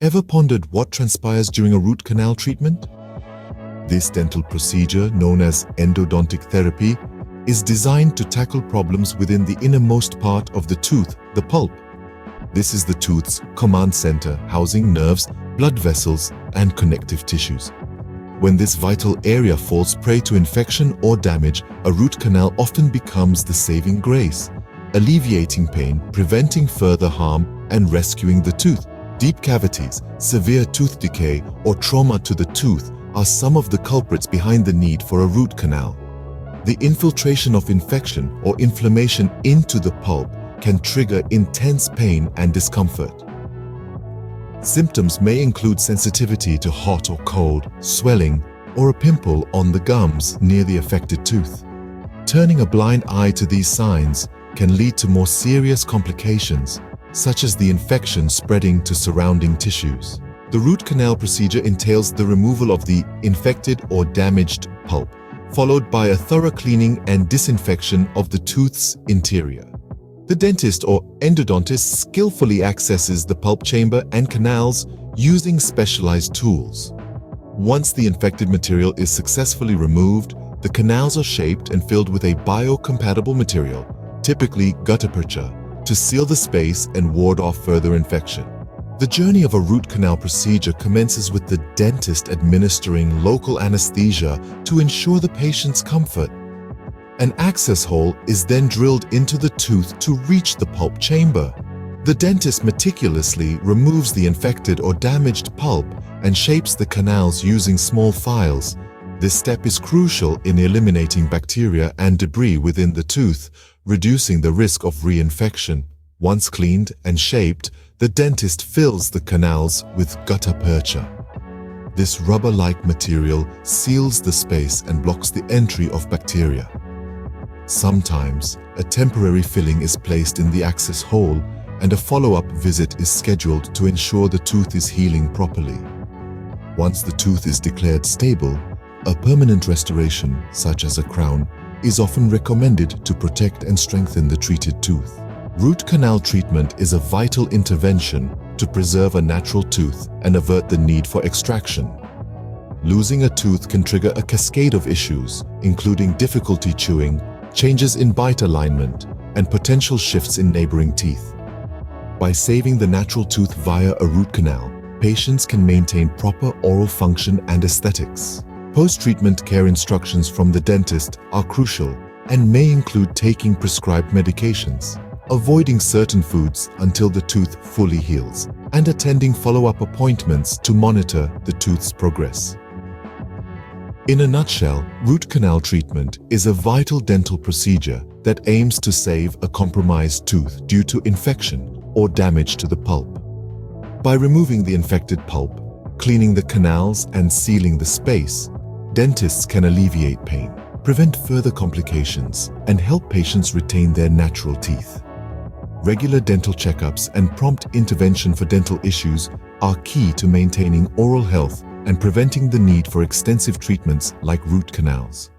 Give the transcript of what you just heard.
Ever pondered what transpires during a root canal treatment? This dental procedure, known as endodontic therapy, is designed to tackle problems within the innermost part of the tooth, the pulp. This is the tooth's command center, housing nerves, blood vessels, and connective tissues. When this vital area falls prey to infection or damage, a root canal often becomes the saving grace, alleviating pain, preventing further harm, and rescuing the tooth. Deep cavities, severe tooth decay, or trauma to the tooth are some of the culprits behind the need for a root canal. The infiltration of infection or inflammation into the pulp can trigger intense pain and discomfort. Symptoms may include sensitivity to hot or cold, swelling, or a pimple on the gums near the affected tooth. Turning a blind eye to these signs can lead to more serious complications, such as the infection spreading to surrounding tissues. The root canal procedure entails the removal of the infected or damaged pulp, followed by a thorough cleaning and disinfection of the tooth's interior. The dentist or endodontist skillfully accesses the pulp chamber and canals using specialized tools. Once the infected material is successfully removed, the canals are shaped and filled with a biocompatible material, typically gutta-percha, to seal the space and ward off further infection. The journey of a root canal procedure commences with the dentist administering local anesthesia to ensure the patient's comfort. An access hole is then drilled into the tooth to reach the pulp chamber. The dentist meticulously removes the infected or damaged pulp and shapes the canals using small files. This step is crucial in eliminating bacteria and debris within the tooth, reducing the risk of reinfection. Once cleaned and shaped, the dentist fills the canals with gutta-percha. This rubber-like material seals the space and blocks the entry of bacteria. Sometimes, a temporary filling is placed in the access hole and a follow-up visit is scheduled to ensure the tooth is healing properly. Once the tooth is declared stable, a permanent restoration, such as a crown, is often recommended to protect and strengthen the treated tooth. Root canal treatment is a vital intervention to preserve a natural tooth and avert the need for extraction. Losing a tooth can trigger a cascade of issues, including difficulty chewing, changes in bite alignment, and potential shifts in neighboring teeth. By saving the natural tooth via a root canal, patients can maintain proper oral function and aesthetics. Post-treatment care instructions from the dentist are crucial and may include taking prescribed medications, avoiding certain foods until the tooth fully heals, and attending follow-up appointments to monitor the tooth's progress. In a nutshell, root canal treatment is a vital dental procedure that aims to save a compromised tooth due to infection or damage to the pulp. By removing the infected pulp, cleaning the canals, and sealing the space, dentists can alleviate pain, prevent further complications, and help patients retain their natural teeth. Regular dental checkups and prompt intervention for dental issues are key to maintaining oral health and preventing the need for extensive treatments like root canals.